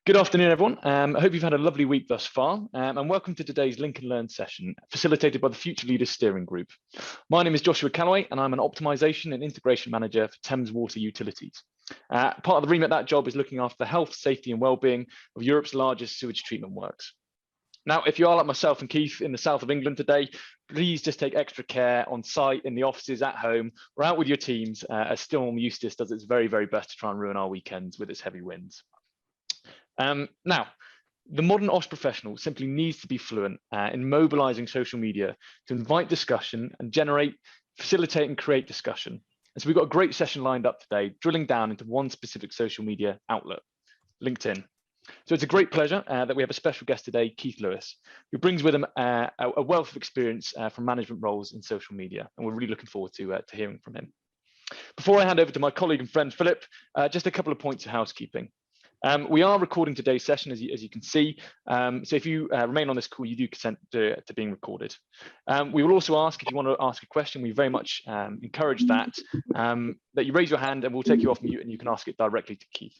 Good afternoon, everyone. I hope you've had a lovely week thus far, and welcome to today's Link and Learn session, facilitated by the Future Leaders Steering Group. My name is Joshua Callaway, and I'm an Optimization and Integration Manager for Thames Water Utilities. Part of the remit of that job is looking after the health, safety, and well-being of Europe's largest sewage treatment works. Now, if you are like myself and Keith in the south of England today, please just take extra care on site, in the offices, at home, or out with your teams, as Storm Eustace does its very, very best to try and ruin our weekends with its heavy winds. Now, the modern IOSH professional simply needs to be fluent in mobilizing social media to invite discussion and facilitate and create discussion. And so we've got a great session lined up today, drilling down into one specific social media outlet, LinkedIn. So it's a great pleasure that we have a special guest today, Keith Lewis, who brings with him a wealth of experience from management roles in social media. And we're really looking forward to hearing from him. Before I hand over to my colleague and friend, Philip, just a couple of points of housekeeping. We are recording today's session, as you can see. So if you remain on this call, you do consent to being recorded. We will also ask, if you want to ask a question, we very much encourage that you raise your hand and we'll take you off mute and you can ask it directly to Keith.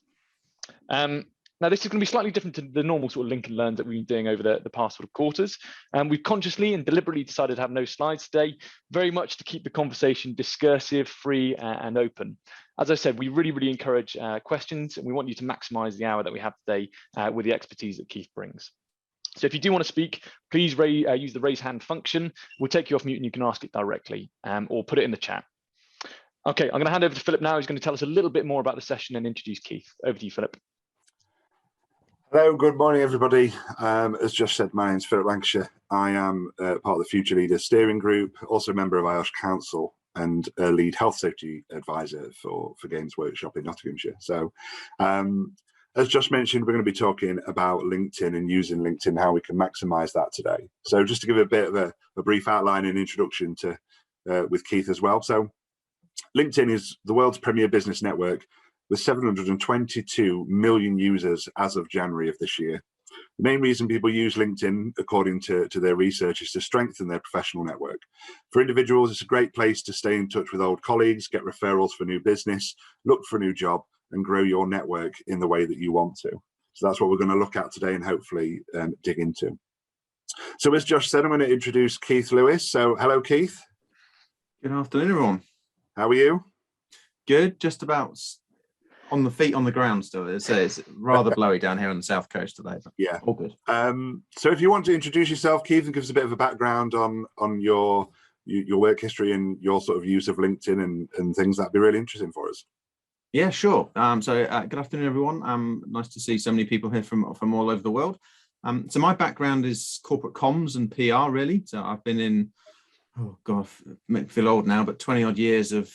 Now, this is going to be slightly different to the normal sort of link and learn that we've been doing over the past sort of quarters. We've consciously and deliberately decided to have no slides today, very much to keep the conversation discursive, free, and open. As I said, we really, really encourage questions, and we want you to maximize the hour that we have today with the expertise that Keith brings. So if you do want to speak, please use the raise hand function. We'll take you off mute and you can ask it directly or put it in the chat. Okay, I'm going to hand over to Philip now. He's going to tell us a little bit more about the session and introduce Keith. Over to you, Philip. Hello, good morning, everybody. As Josh said, my name's Philip Lancashire. I am part of the Future Leaders Steering Group, also a member of IOSH Council and a lead health safety advisor for Games Workshop in Nottinghamshire. So as Josh mentioned, we're going to be talking about LinkedIn and using LinkedIn, how we can maximize that today. So just to give a bit of a brief outline and introduction to with Keith as well. So LinkedIn is the world's premier business network with 722 million users as of January of this year. The main reason people use LinkedIn, according to their research, is to strengthen their professional network. For individuals, it's a great place to stay in touch with old colleagues, get referrals for new business, look for a new job, and grow your network in the way that you want to. So that's what we're going to look at today and hopefully dig into. So as Josh said, I'm going to introduce Keith Lewis. So hello, Keith. Good afternoon, everyone. How are you? Good, just about on the feet on the ground still. It's rather blowy down here on the south coast today, but yeah, all good. So if you want to introduce yourself, Keith, and give us a bit of a background on your work history and your sort of use of LinkedIn and things, that'd be really interesting for us. Yeah, sure. Good afternoon, everyone. Nice to see so many people here from all over the world. So my background is corporate comms and PR, really. So I've been in, oh God, make me feel old now, but 20 odd years of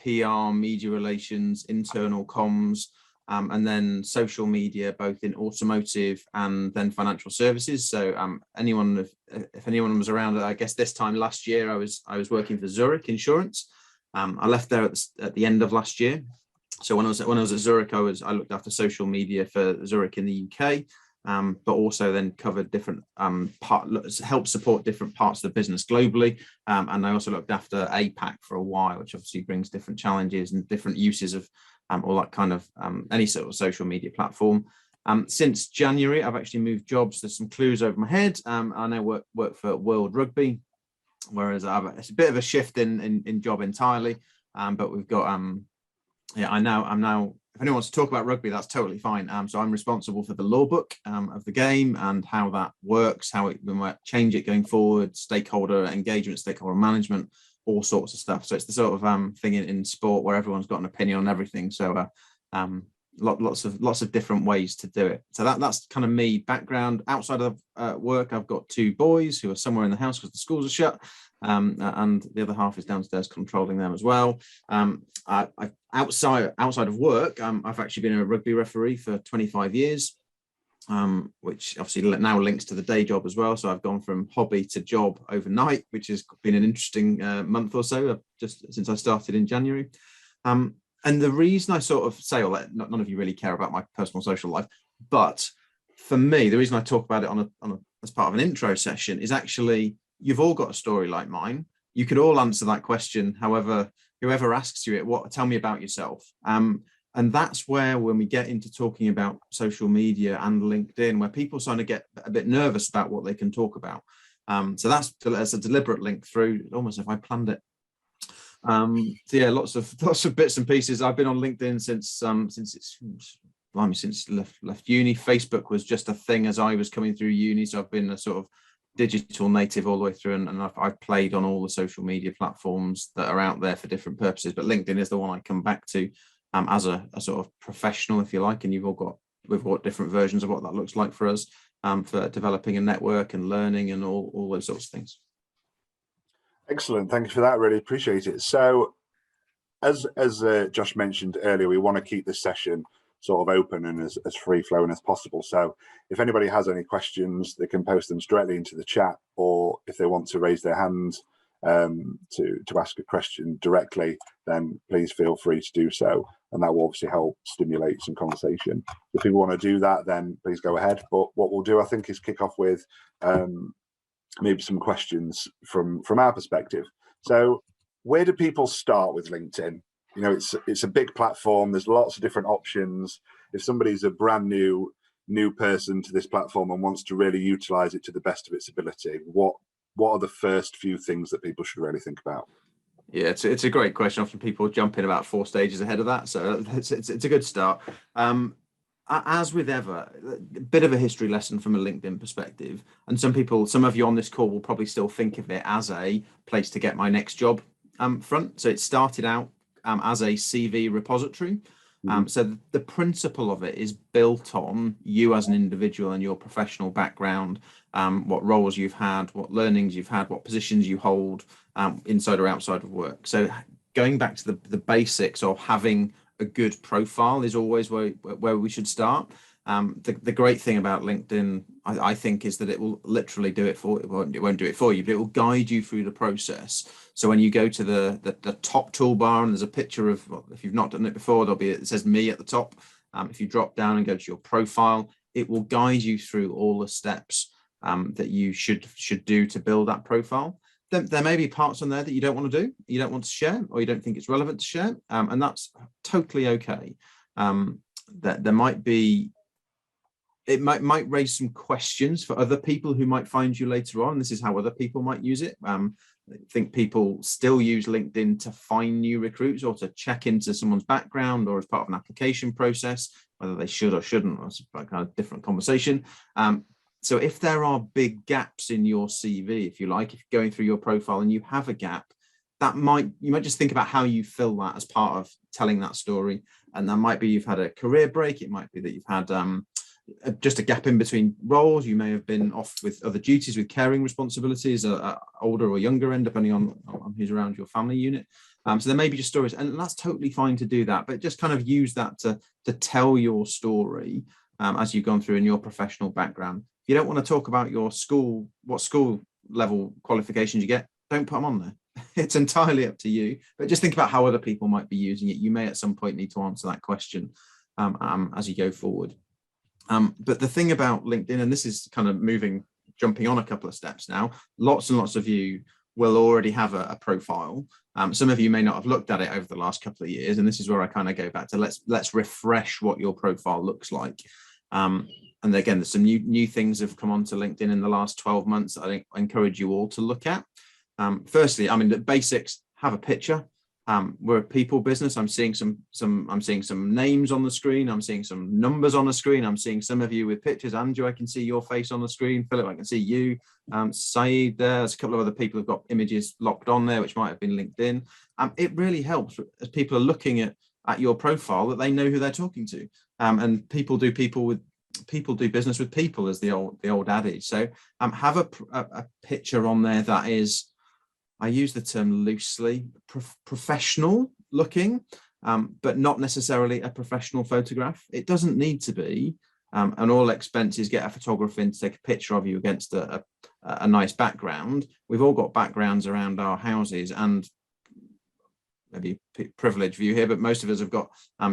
PR, media relations, internal comms, and then social media, both in automotive and then financial services. So if anyone was around, I guess this time last year, I was working for Zurich Insurance. I left there at the end of last year. So when I was at Zurich, I looked after social media for Zurich in the UK. But also then covered different helped support different parts of the business globally, and I also looked after APAC for a while, which obviously brings different challenges and different uses of all that kind of any sort of social media platform. Since January, I've actually moved jobs. There's some clues over my head. I now work for World Rugby, whereas it's a bit of a shift in job entirely. But we've got I'm now. If anyone wants to talk about rugby, that's totally fine. So I'm responsible for the law book of the game and how that works, how we might change it going forward, stakeholder engagement, stakeholder management, all sorts of stuff. So it's the sort of thing in sport where everyone's got an opinion on everything. So lots of different ways to do it. So that's kind of me background. Outside of work, I've got two boys who are somewhere in the house because the schools are shut. And the other half is downstairs controlling them as well. Outside of work, I've actually been a rugby referee for 25 years, which obviously now links to the day job as well. So I've gone from hobby to job overnight, which has been an interesting month or so, just since I started in January. And the reason I sort of say all that, none of you really care about my personal social life, but for me, the reason I talk about it as part of an intro session is actually, you've all got a story like mine. You could all answer that question, however, whoever asks you it, tell me about yourself. And that's where, when we get into talking about social media and LinkedIn, where people starting to get a bit nervous about what they can talk about. So that's a deliberate link through, almost if I planned it. So yeah, lots of bits and pieces. I've been on LinkedIn since left uni. Facebook was just a thing as I was coming through uni, so I've been a sort of digital native all the way through, and I've played on all the social media platforms that are out there for different purposes. But LinkedIn is the one I come back to as a sort of professional, if you like. And we've got different versions of what that looks like for us, for developing a network and learning and all those sorts of things. Excellent, thank you for that. Really appreciate it. So, as Josh mentioned earlier, we want to keep this session sort of open and as free flowing as possible. So, if anybody has any questions, they can post them directly into the chat, or if they want to raise their hand to ask a question directly, then please feel free to do so, and that will obviously help stimulate some conversation. If people want to do that, then please go ahead. But what we'll do, I think, is kick off with maybe some questions from our perspective. So, where do people start with LinkedIn? You know, it's a big platform. There's lots of different options. If somebody's a brand new person to this platform and wants to really utilize it to the best of its ability, what are the first few things that people should really think about? Yeah, it's a great question. Often people jump in about 4 stages ahead of that, so it's a good start. As with ever, a bit of a history lesson from a LinkedIn perspective, and some of you on this call will probably still think of it as a place to get my next job front. So it started out as a CV repository. So the principle of it is built on you as an individual and your professional background, what roles you've had, what learnings you've had, what positions you hold inside or outside of work. So going back to the basics of having a good profile is always where we should start. The great thing about LinkedIn, I think, is that it will literally do it for you. It won't do it for you, but it will guide you through the process. So when you go to the top toolbar and there's a picture of, well, if you've not done it before, it says me at the top. If you drop down and go to your profile, it will guide you through all the steps that you should do to build that profile. There may be parts on there that you don't want to do, you don't want to share, or you don't think it's relevant to share, and that's totally okay. That there might be, it might raise some questions for other people who might find you later on. This is how other people might use it. I think people still use LinkedIn to find new recruits or to check into someone's background or as part of an application process, whether they should or shouldn't. That's a kind of different conversation. So if there are big gaps in your CV, if you like, if you're going through your profile and you have a gap, you might just think about how you fill that as part of telling that story. And that might be you've had a career break. It might be that you've had just a gap in between roles. You may have been off with other duties, with caring responsibilities, older or younger end, depending on who's around your family unit. So there may be just stories, and that's totally fine to do that, but just kind of use that to tell your story as you've gone through in your professional background. If you don't want to talk about your what school level qualifications you get, don't put them on there. It's entirely up to you, but just think about how other people might be using it. You may at some point need to answer that question as you go forward. But the thing about LinkedIn, and this is kind of jumping on a couple of steps now, lots and lots of you will already have a profile. Some of you may not have looked at it over the last couple of years, and this is where I kind of go back to let's refresh what your profile looks like. And again, there's some new things have come onto LinkedIn in the last 12 months that I encourage you all to look at. Firstly, I mean, the basics: have a picture. We're a people business. I'm seeing some names on the screen. I'm seeing some numbers on the screen. I'm seeing some of you with pictures. Andrew, I can see your face on the screen. Philip, I can see you. Saeed, there's a couple of other people who've got images locked on there, which might have been LinkedIn. It really helps as people are looking at your profile that they know who they're talking to. And people do business with people, as the old adage. So have a picture on there that is, I use the term loosely, professional looking, but not necessarily a professional photograph. It doesn't need to be, and all expenses get a photographer in to take a picture of you against a nice background. We've all got backgrounds around our houses, and maybe privileged view here, but most of us have got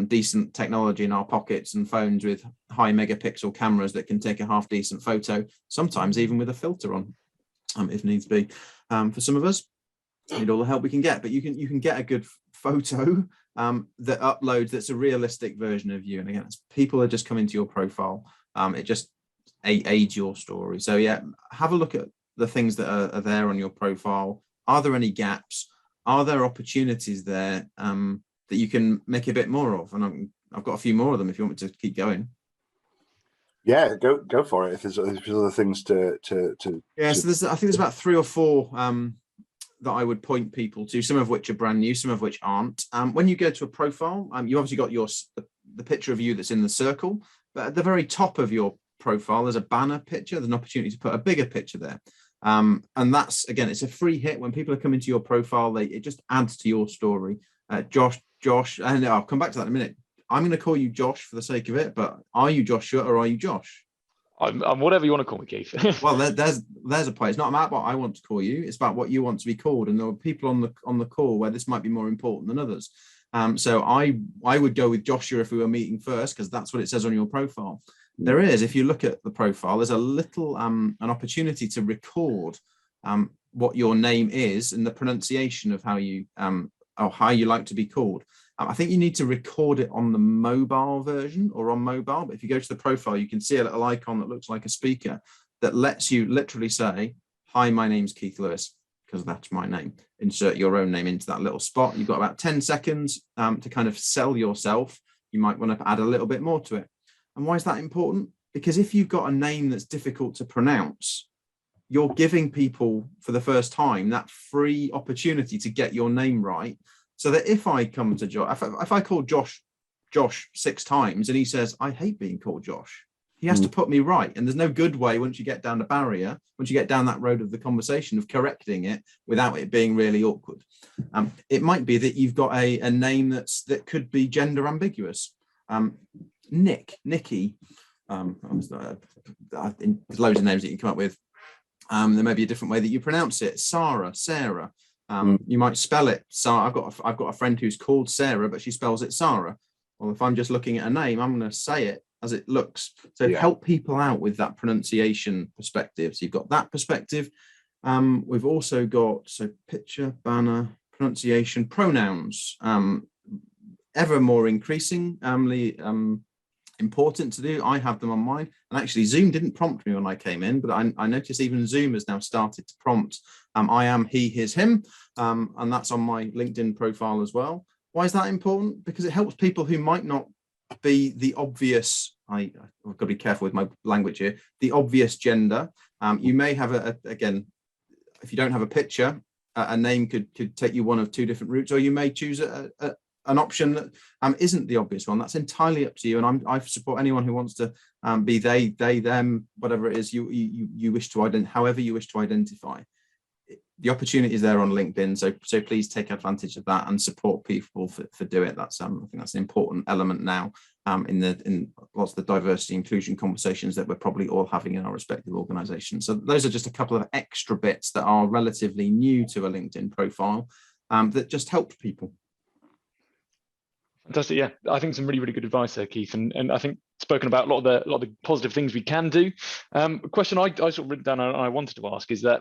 decent technology in our pockets and phones with high megapixel cameras that can take a half decent photo, sometimes even with a filter on, if needs be. For some of us, need all the help we can get, but you can get a good photo that uploads that's a realistic version of you. And again, people are just coming to your profile. It just aids your story. So yeah, have a look at the things that are there on your profile. Are there any gaps? Are there opportunities there that you can make a bit more of? And I've got a few more of them if you want me to keep going. Yeah, go for it. If there's other things to yeah. So I think there's about 3 or 4 that I would point people to, some of which are brand new, some of which aren't. When you go to a profile, you obviously got the picture of you that's in the circle, but at the very top of your profile, there's a banner picture. There's an opportunity to put a bigger picture there. And that's, again, it's a free hit. When people are coming to your profile, it just adds to your story. Josh, and I'll come back to that in a minute. I'm going to call you Josh for the sake of it, but are you Joshua or are you Josh? I'm whatever you want to call me, Keith. Well, there's a point. It's not about what I want to call you. It's about what you want to be called. And there are people on the call where this might be more important than others. So I would go with Joshua if we were meeting first, because that's what it says on your profile. There is, if you look at the profile, there's a little an opportunity to record what your name is and the pronunciation of how you like to be called. I think you need to record it on the mobile version or on mobile. But if you go to the profile, you can see a little icon that looks like a speaker that lets you literally say, "Hi, my name's Keith Lewis," because that's my name. Insert your own name into that little spot. You've got about 10 seconds to kind of sell yourself. You might want to add a little bit more to it. And why is that important? Because if you've got a name that's difficult to pronounce, you're giving people for the first time that free opportunity to get your name right. So that if I come to Josh, if I call Josh 6 times and he says, "I hate being called Josh," he has to put me right. And there's no good way, once you get down the barrier, once you get down that road of the conversation, of correcting it without it being really awkward. It might be that you've got a name that could be gender ambiguous. Nikki. There's loads of names that you can come up with. There may be a different way that you pronounce it. Sarah. You might spell it. I've got a friend who's called Sarah, but she spells it Sarah. Well, if I'm just looking at a name, I'm going to say it as it looks. So help people out with that pronunciation perspective. So you've got that perspective. We've also got picture, banner, pronunciation, pronouns. Ever more increasingly important to do. I have them on mine, and actually Zoom didn't prompt me when I came in, but I noticed even Zoom has now started to prompt I am, he, his, him, and that's on my LinkedIn profile as well. Why is that important? Because it helps people who might not be the obvious, I've got to be careful with my language here, the obvious gender. You may have again, if you don't have a picture, a name could take you one of 2 different routes, or you may choose an option that isn't the obvious one. That's entirely up to you. And I support anyone who wants to be they, them, whatever it is you wish to identify, however you wish to identify. The opportunity is there on LinkedIn, so please take advantage of that and support people for doing it. That's I think that's an important element now in lots of the diversity inclusion conversations that we're probably all having in our respective organisations. So those are just a couple of extra bits that are relatively new to a LinkedIn profile that just help people. Fantastic. Yeah, I think some really, really good advice there, Keith. And I think spoken about a lot of the positive things we can do. A question I sort of written down and I wanted to ask is that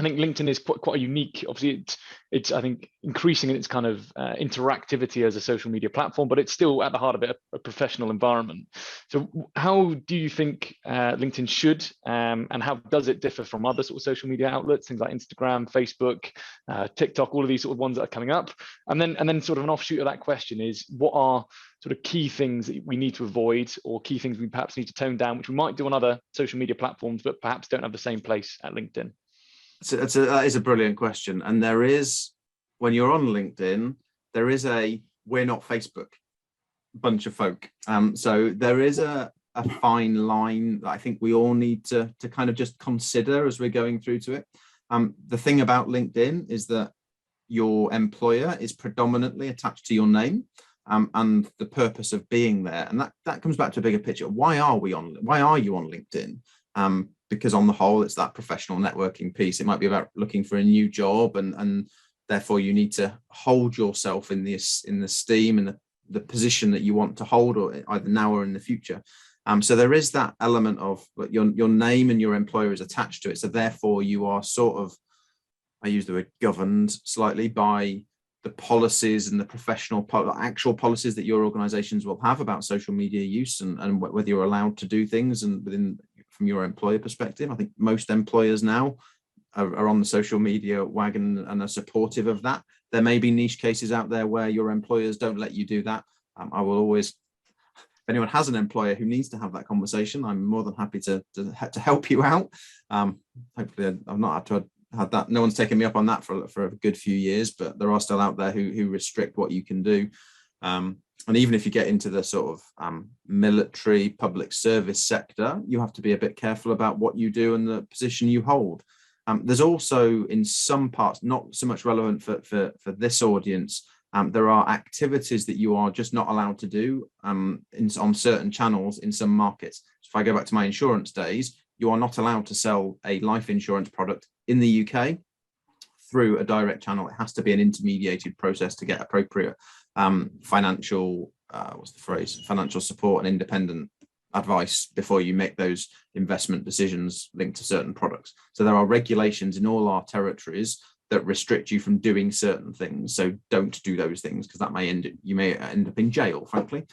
I think LinkedIn is quite a unique, obviously it's I think increasing in its kind of interactivity as a social media platform, but it's still at the heart of it a professional environment. So how do you think LinkedIn should and how does it differ from other sort of social media outlets, things like Instagram, Facebook, TikTok, all of these sort of ones that are coming up? And then sort of an offshoot of that question is, what are sort of key things that we need to avoid, or key things we perhaps need to tone down, which we might do on other social media platforms, but perhaps don't have the same place at LinkedIn? That is a brilliant question. And there is, when you're on LinkedIn, there is a "we're not Facebook" bunch of folk. So there is a fine line that I think we all need to kind of just consider as we're going through to it. The thing about LinkedIn is that your employer is predominantly attached to your name and the purpose of being there. And that comes back to a bigger picture. Why are you on LinkedIn? Because on the whole, it's that professional networking piece. It might be about looking for a new job, and therefore you need to hold yourself in the esteem and the position that you want to hold, or either now or in the future. So there is that element of your name and your employer is attached to it. So therefore you are sort of, I use the word governed slightly by policies and the professional actual policies that your organizations will have about social media use and whether you're allowed to do things and from your employer perspective. I think most employers now are on the social media wagon and are supportive of that. There may be niche cases out there where your employers don't let you do that. I will always, if anyone has an employer who needs to have that conversation, I'm more than happy to help you out. Hopefully I've not had that. No one's taken me up on that for a good few years, but there are still out there who restrict what you can do. And even if you get into the sort of military public service sector, you have to be a bit careful about what you do and the position you hold. There's also, in some parts, not so much relevant for this audience, there are activities that you are just not allowed to do on certain channels in some markets. So if I go back to my insurance days, you are not allowed to sell a life insurance product in the UK through a direct channel. It has to be an intermediated process to get appropriate financial support and independent advice before you make those investment decisions linked to certain products. So there are regulations in all our territories that restrict you from doing certain things. So don't do those things, because you may end up in jail, frankly.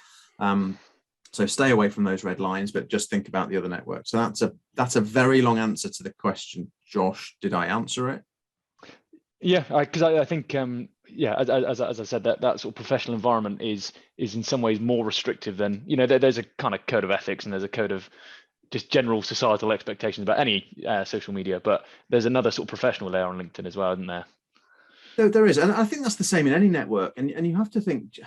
So stay away from those red lines, but just think about the other networks. So that's a very long answer to the question. Josh, did I answer it? Yeah, because I think as I said, that sort of professional environment is in some ways more restrictive than, there's a kind of code of ethics and there's a code of just general societal expectations about any social media, but there's another sort of professional layer on LinkedIn as well, isn't there? There is, and I think that's the same in any network. And you have to think,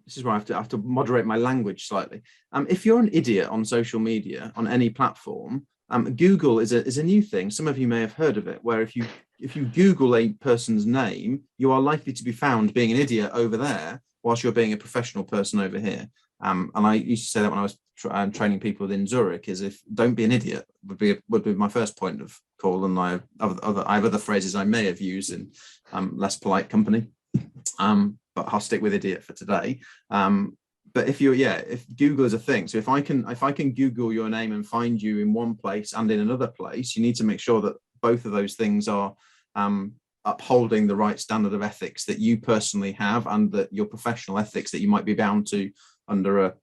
this is where I have to moderate my language slightly. If you're an idiot on social media on any platform, Google is a new thing. Some of you may have heard of it, where if you Google a person's name, you are likely to be found being an idiot over there whilst you're being a professional person over here. And I used to say that when I was training people within Zurich, is if don't be an idiot would be my first point of call. And I have other phrases I may have used in less polite company, but I'll stick with idiot for today. But if Google is a thing, so if I can Google your name and find you in one place and in another place, you need to make sure that both of those things are upholding the right standard of ethics that you personally have and that your professional ethics that you might be bound to under a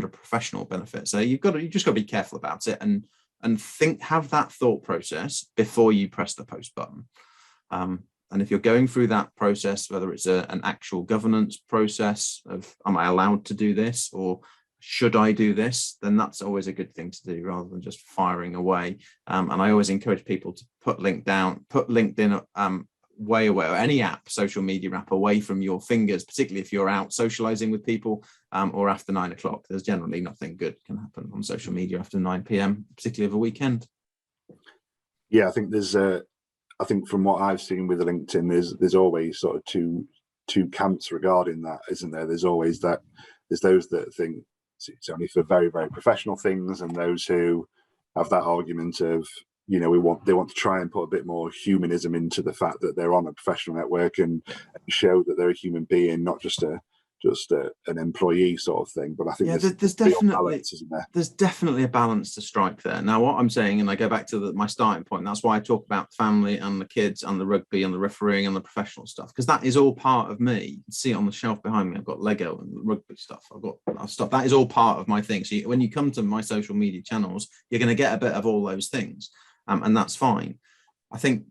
professional benefit. So you just got to be careful about it and have that thought process before you press the post button. And if you're going through that process, whether it's an actual governance process of, am I allowed to do this or should I do this, then that's always a good thing to do rather than just firing away. And I always encourage people to put LinkedIn way away, or any app, social media app, away from your fingers, particularly if you're out socializing with people or after 9 o'clock. There's generally nothing good can happen on social media after 9 p.m, particularly of a weekend. Yeah, I think from what I've seen with LinkedIn, there's always sort of two camps regarding that, isn't there? There's always there's those that think it's only for very, very professional things, and those who have that argument of, they want to try and put a bit more humanism into the fact that they're on a professional network and show that they're a human being, not just an employee sort of thing. But I think there's definitely balance, isn't there? There's definitely a balance to strike there. Now, what I'm saying, and I go back to my starting point, that's why I talk about family and the kids and the rugby and the refereeing and the professional stuff, because that is all part of me. You can see it on the shelf behind me. I've got Lego and rugby stuff. I've got stuff that is all part of my thing. So when you come to my social media channels, you're going to get a bit of all those things, and that's fine. I think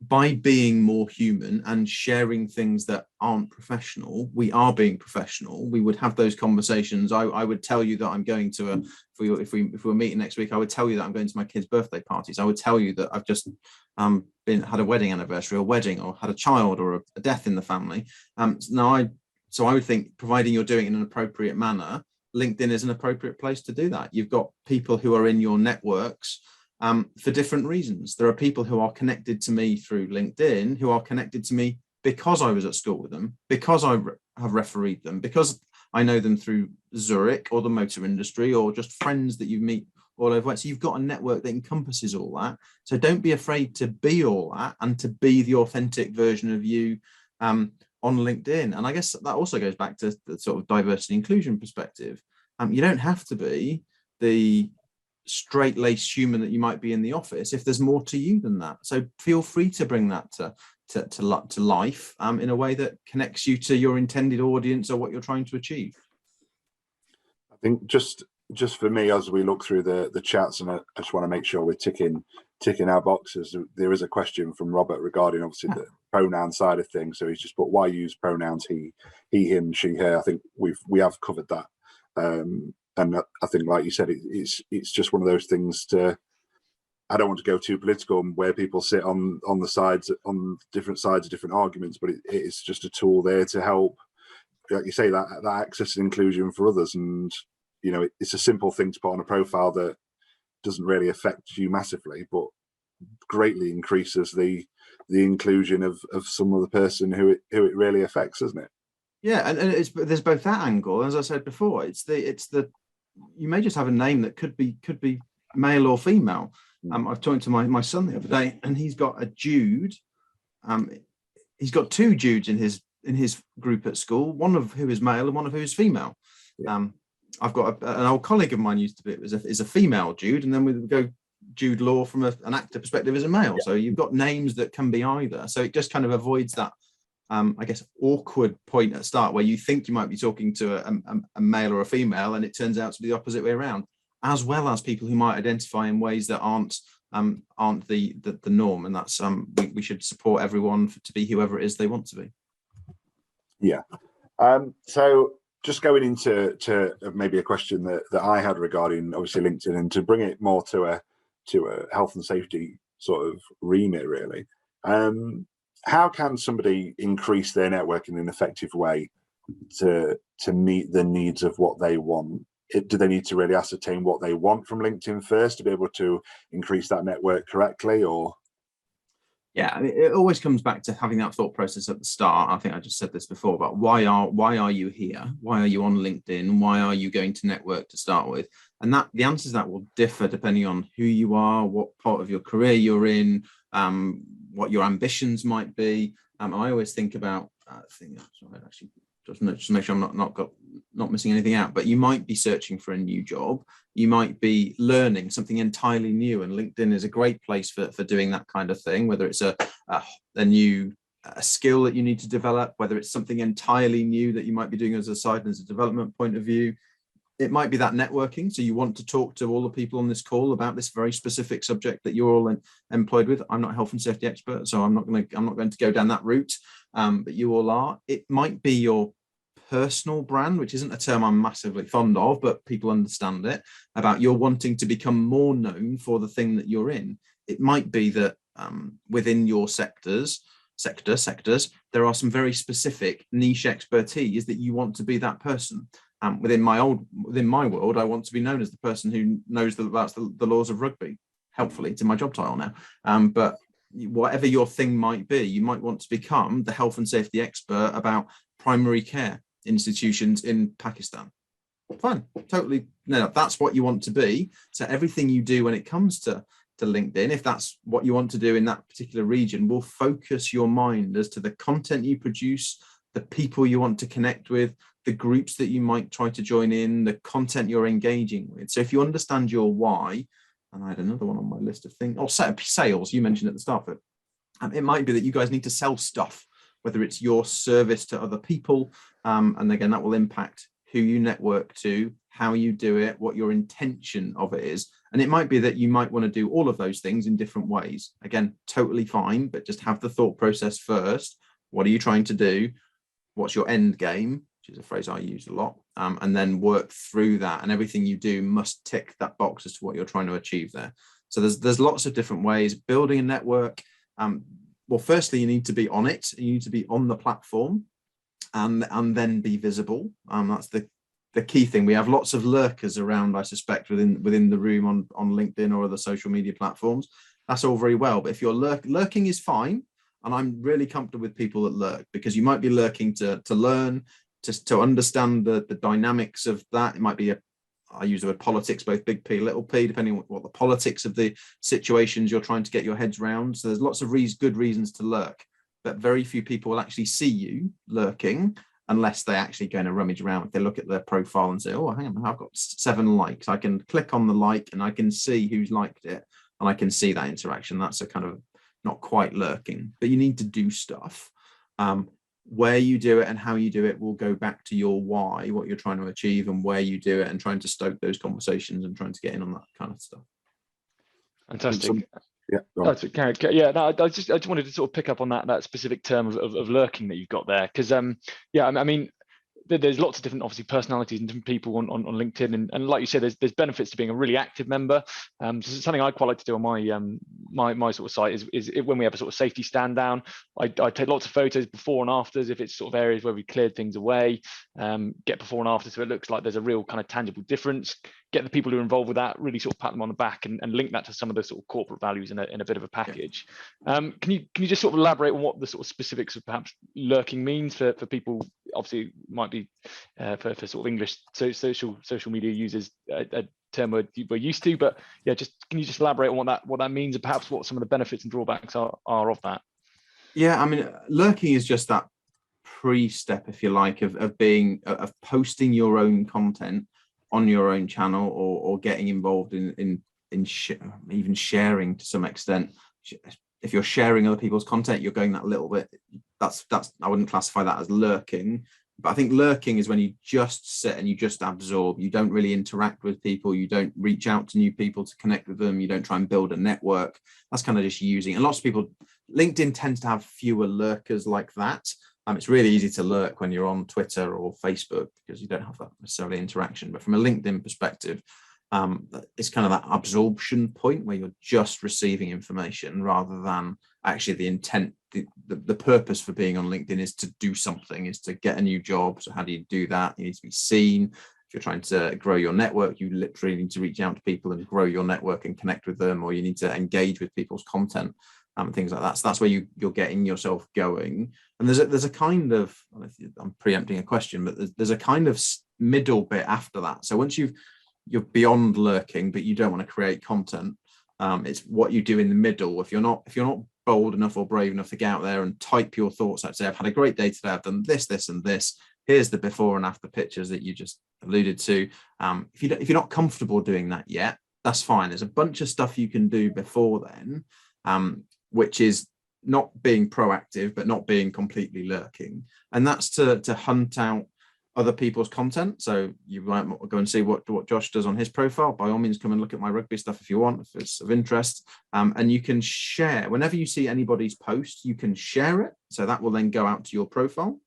by being more human and sharing things that aren't professional, we are being professional. We would have those conversations. I would tell you that I'm going to if we were meeting next week, I would tell you that I'm going to my kids' birthday parties. I would tell you that I've just had a wedding anniversary, or wedding, or had a child, or a death in the family. So I would think, providing you're doing it in an appropriate manner, LinkedIn is an appropriate place to do that. You've got people who are in your networks for different reasons. There are people who are connected to me through LinkedIn who are connected to me because I was at school with them, because I have refereed them, because I know them through Zurich or the motor industry, or just friends that you meet all over. So you've got a network that encompasses all that. So don't be afraid to be all that and to be the authentic version of you on LinkedIn. And I guess that also goes back to the sort of diversity inclusion perspective. You don't have to be the straight-laced human that you might be in the office if there's more to you than that. So feel free to bring that to to life in a way that connects you to your intended audience or what you're trying to achieve. I think just for me, as we look through the chats, and I just want to make sure we're ticking our boxes. There is a question from Robert regarding obviously the pronoun side of things. So he's just put, why use pronouns he, him, she, her. I think we have covered that, and I think, like you said, it's just one of those things to. I don't want to go too political where people sit on the sides, on different sides of different arguments, but it's just a tool there to help, like you say, that access and inclusion for others. And it's a simple thing to put on a profile that doesn't really affect you massively, but greatly increases the inclusion of some other person who it really affects, isn't it? Yeah, and there's both that angle, as I said before. It's the you may just have a name that could be male or female. I was talking to my son the other day, and he's got a Jude. He's got two Judes in his group at school, one of who is male and one of who is female. Yeah. I've got an old colleague of mine used to be is a female Jude, and then we would go Jude Law from an actor perspective as a male. Yeah. So you've got names that can be either. So it just kind of avoids that, I guess, awkward point at start where you think you might be talking to a male or a female, and it turns out to be the opposite way around. As well as people who might identify in ways that aren't the norm, and that's we should support everyone to be whoever it is they want to be. Yeah. So just going into maybe a question that I had regarding obviously LinkedIn, and to bring it more to a health and safety sort of remit, really. How can somebody increase their network in an effective way to meet the needs of what they want? Do they need to really ascertain what they want from LinkedIn first to be able to increase that network correctly, or? Yeah, I mean, it always comes back to having that thought process at the start. I think I just said this before, but why are you here? Why are you on LinkedIn? Why are you going to network to start with? And that the answers to that will differ depending on who you are, what part of your career you're in, what your ambitions might be. I always think about just to make sure I'm not missing anything out, but you might be searching for a new job. You might be learning something entirely new, and LinkedIn is a great place for doing that kind of thing, whether it's a new skill that you need to develop, whether it's something entirely new that you might be doing as a side and as a development point of view. It might be that networking. So you want to talk to all the people on this call about this very specific subject that you're all employed with. I'm not a health and safety expert, so I'm not going to go down that route. But you all are. It might be your personal brand, which isn't a term I'm massively fond of, but people understand it, about you're wanting to become more known for the thing that you're in. It might be that within your sectors, there are some very specific niche expertise that you want to be that person. Within my world, I want to be known as the person who knows about the laws of rugby. Helpfully, it's in my job title now. But whatever your thing might be, you might want to become the health and safety expert about primary care institutions in Pakistan. Fine, totally. No, that's what you want to be. So everything you do when it comes to LinkedIn, if that's what you want to do in that particular region, will focus your mind as to the content you produce, the people you want to connect with, the groups that you might try to join in, the content you're engaging with. So if you understand your why, and I had another one on my list of things, sales, you mentioned at the start, but it might be that you guys need to sell stuff, whether it's your service to other people, and again, that will impact who you network to, how you do it, what your intention of it is. And it might be that you might want to do all of those things in different ways. Again, totally fine, but just have the thought process first. What are you trying to do? What's your end game? Which is a phrase I use a lot, and then work through that. And everything you do must tick that box as to what you're trying to achieve there. So there's lots of different ways. Building a network. Well, firstly, you need to be on it. You need to be on the platform, and then be visible. That's the key thing. We have lots of lurkers around, I suspect, within the room on LinkedIn or other social media platforms. That's all very well, but if you're lurking is fine. And I'm really comfortable with people that lurk, because you might be lurking to learn, to understand the dynamics of that. It might be I use the word politics, both big P, little p, depending on what the politics of the situations you're trying to get your heads around. So there's lots of good reasons to lurk, but very few people will actually see you lurking unless they're actually going to rummage around. If they look at their profile and say, oh, hang on, I've got 7 likes. I can click on the like and I can see who's liked it, and I can see that interaction. That's a kind of not quite lurking, but you need to do stuff. Where you do it and how you do it will go back to your why, what you're trying to achieve, and where you do it, and trying to stoke those conversations and trying to get in on that kind of stuff. Fantastic. Yeah. Yeah. No, I just wanted to sort of pick up on that specific term of lurking that you've got there, because yeah, I mean, there's lots of different, obviously, personalities and different people on LinkedIn, and like you said, there's benefits to being a really active member. So something I quite like to do on my sort of site is when we have a sort of safety stand down, I take lots of photos before and afters if it's sort of areas where we cleared things away, get before and after so it looks like there's a real kind of tangible difference, get the people who are involved with that, really sort of pat them on the back and link that to some of the sort of corporate values in a bit of a package. Can you just sort of elaborate on what the sort of specifics of perhaps lurking means for people? Obviously, it might be for sort of English social media users a term we're used to, but yeah, can you just elaborate on what that means and perhaps what some of the benefits and drawbacks are of that? Yeah, I mean, lurking is just that pre-step, if you like, of posting your own content on your own channel, or getting involved in even sharing to some extent. If you're sharing other people's content, you're going that little bit. That's I wouldn't classify that as lurking. But I think lurking is when you just sit and you just absorb. You don't really interact with people. You don't reach out to new people to connect with them. You don't try and build a network. That's kind of just using. And lots of people, LinkedIn tends to have fewer lurkers like that. It's really easy to lurk when you're on Twitter or Facebook because you don't have that necessarily interaction. But from a LinkedIn perspective, it's kind of that absorption point where you're just receiving information rather than actually the intent. The purpose for being on LinkedIn is to do something, is to get a new job. So how do you do that? You need to be seen. If you're trying to grow your network, you literally need to reach out to people and grow your network and connect with them, or you need to engage with people's content, things like that. So that's where you're getting yourself going. And there's a kind of, I'm preempting a question, but there's a kind of middle bit after that. So once you're beyond lurking, but you don't want to create content, it's what you do in the middle. If you're not bold enough or brave enough to get out there and type your thoughts out, say, I've had a great day today, I've done this, this, and this. Here's the before and after pictures that you just alluded to. If you're not comfortable doing that yet, that's fine. There's a bunch of stuff you can do before then, which is not being proactive, but not being completely lurking. And that's to hunt out other people's content. So you might go and see what Josh does on his profile. By all means, come and look at my rugby stuff if you want, if it's of interest. And you can share, whenever you see anybody's post, you can share it. So that will then go out to your profile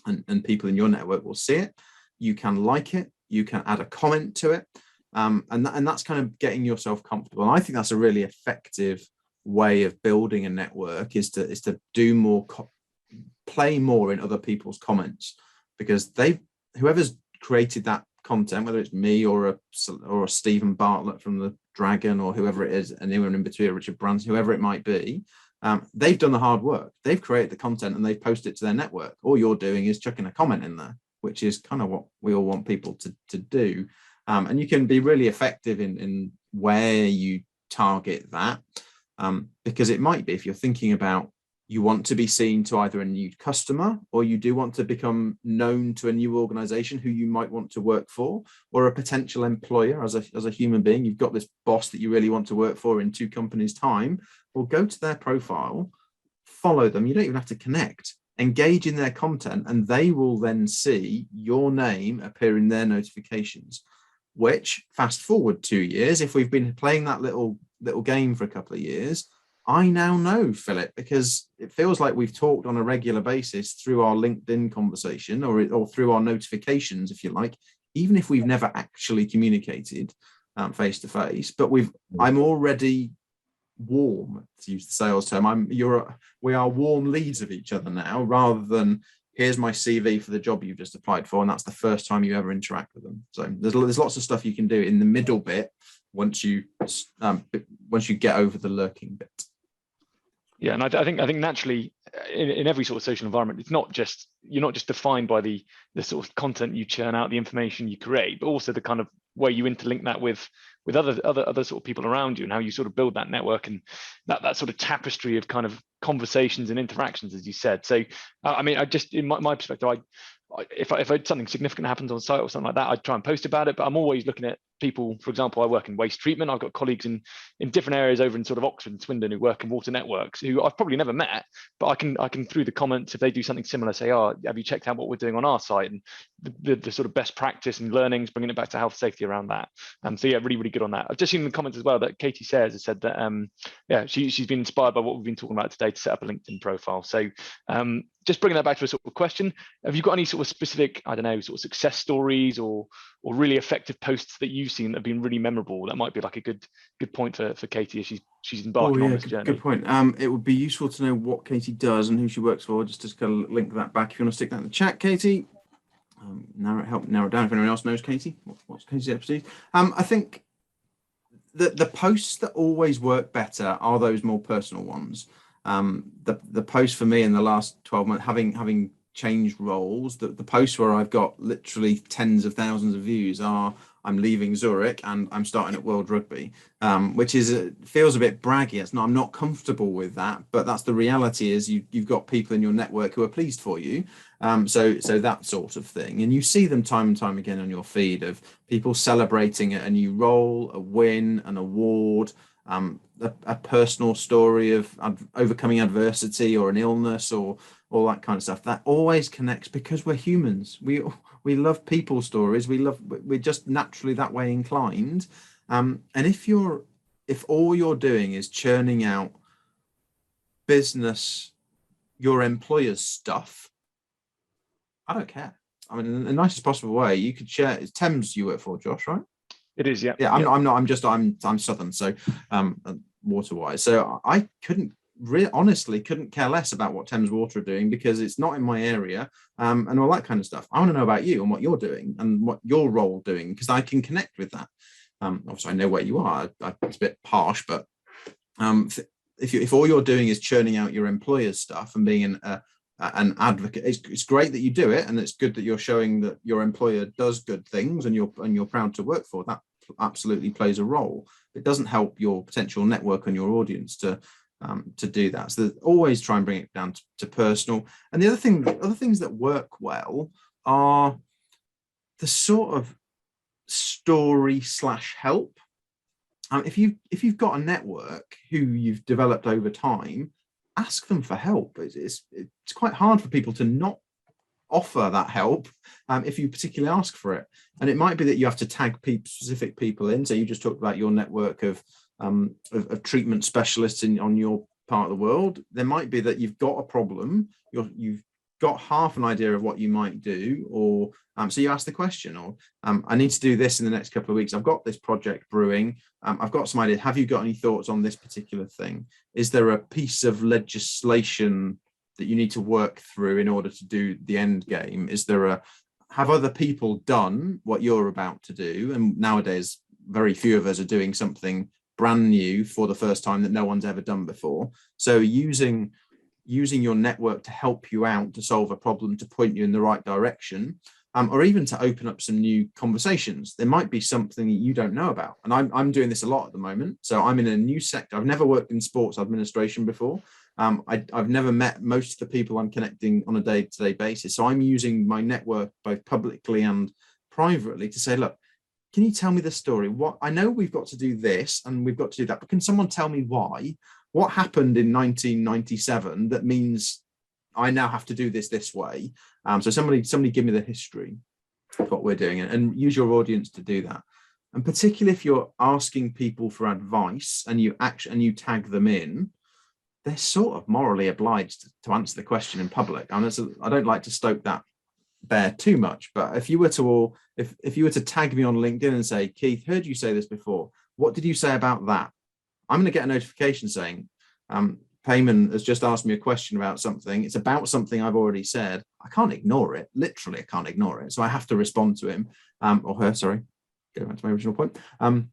and people in your network will see it. You can like it, you can add a comment to it. And that's kind of getting yourself comfortable. And I think that's a really effective way of building a network, is to do more, play more in other people's comments. Because whoever's created that content, whether it's me or a Stephen Bartlett from the Dragon or whoever it is, and anyone in between, Richard Branson, whoever it might be, they've done the hard work. They've created the content and they've posted it to their network. All you're doing is chucking a comment in there, which is kind of what we all want people to do. And you can be really effective in where you target that, because it might be, if you're thinking about, you want to be seen to either a new customer, or you do want to become known to a new organization who you might want to work for, or a potential employer as a human being. You've got this boss that you really want to work for in 2 companies' time. Well, go to their profile, follow them. You don't even have to connect. Engage in their content, and they will then see your name appear in their notifications, which, fast forward 2 years, if we've been playing that little game for a couple of years, I now know Philip, because it feels like we've talked on a regular basis through our LinkedIn conversation or through our notifications, if you like, even if we've never actually communicated face to face. But I'm already warm, to use the sales term. We are warm leads of each other now, rather than here's my CV for the job you've just applied for, and that's the first time you ever interact with them. So there's lots of stuff you can do in the middle bit once you get over the lurking bit. Yeah, and I think naturally in every sort of social environment, you're not just defined by the sort of content you churn out, the information you create, but also the kind of way you interlink that with other sort of people around you, and how you sort of build that network and that sort of tapestry of kind of conversations and interactions, as you said. So I mean, I just, in my perspective, if something significant happens on site or something like that, I try and post about it, but I'm always looking at people, for example, I work in waste treatment. I've got colleagues in different areas over in sort of Oxford and Swindon who work in water networks who I've probably never met, but I can through the comments, if they do something similar, say, oh, have you checked out what we're doing on our site, and the sort of best practice and learnings, bringing it back to health safety around that. So yeah, really, really good on that. I've just seen in the comments as well that Katie Sayers has said that yeah, she's been inspired by what we've been talking about today to set up a LinkedIn profile. So just bringing that back to a sort of question, have you got any sort of specific, I don't know, sort of success stories or really effective posts that you've seen that have been really memorable? That might be like a good point for Katie as she's embarking on this journey. Good point. It would be useful to know what Katie does and who she works for, just to kind of link that back. If you want to stick that in the chat, Katie, help narrow it down if anyone else knows Katie. What's Katie's expertise? I think the posts that always work better are those more personal ones. The post for me in the last 12 months, having changed roles, the posts where I've got literally tens of thousands of views are I'm leaving Zurich and I'm starting at World Rugby, which feels a bit braggy. I'm not comfortable with that, but that's the reality. Is you've got people in your network who are pleased for you, so that sort of thing, and you see them time and time again on your feed of people celebrating a new role, a win, an award, a personal story of overcoming adversity or an illness or all that kind of stuff. That always connects because we're humans. We love people stories. We're just naturally that way inclined. And if all you're doing is churning out business, your employer's stuff, I don't care. I mean, in the nicest possible way, you could share. It's Thames you work for, Josh, right? It is, yeah. Yeah, I'm Southern, so water-wise. So I honestly couldn't care less about what Thames Water are doing because it's not in my area, and all that kind of stuff. I want to know about you and what you're doing and what your role doing, because I can connect with that. Obviously, I know where you are. It's a bit harsh, but if all you're doing is churning out your employer's stuff and being an advocate, it's great that you do it, and it's good that you're showing that your employer does good things and you're proud to work for. That absolutely plays a role. It doesn't help your potential network and your audience to do that. So always try and bring it down to personal. And the other things that work well are the sort of story / help. If you've got a network who you've developed over time, ask them for help. It's quite hard for people to not offer that help if you particularly ask for it. And it might be that you have to tag specific people in. So you just talked about your network of treatment specialists on your part of the world. There might be that you've got a problem, you've got half an idea of what you might do, or so you ask the question, or I need to do this in the next couple of weeks. I've got this project brewing. I've got some ideas. Have you got any thoughts on this particular thing? Is there a piece of legislation that you need to work through in order to do the end game? Have other people done what you're about to do? And nowadays, very few of us are doing something brand new for the first time that no one's ever done before. So using your network to help you out to solve a problem, to point you in the right direction, or even to open up some new conversations. There might be something that you don't know about. And I'm doing this a lot at the moment. So I'm in a new sector. I've never worked in sports administration before. I've never met most of the people I'm connecting on a day-to-day basis. So I'm using my network both publicly and privately to say, look, can you tell me the story? What I know we've got to do this and we've got to do that, but can someone tell me why? What happened in 1997 that means I now have to do this way? So somebody give me the history of what we're doing, and use your audience to do that. And particularly if you're asking people for advice and you tag them in, they're sort of morally obliged to answer the question in public. I don't like to stoke that bear too much, but if you were to tag me on LinkedIn and say, Keith, heard you say this before, what did you say about that? I'm going to get a notification saying Payman has just asked me a question about something. It's about something I've already said. I can't ignore it. Literally, I can't ignore it. So I have to respond to him or her. Sorry, go back to my original point. Then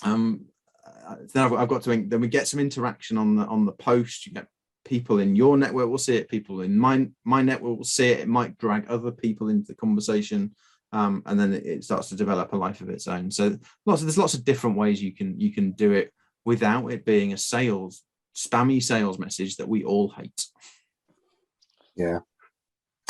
I've got to. Then we get some interaction on the post. You get people in your network will see it. People in my network will see it. It might drag other people into the conversation, and then it starts to develop a life of its own. So there's lots of different ways you can do it without it being a spammy sales message that we all hate. Yeah,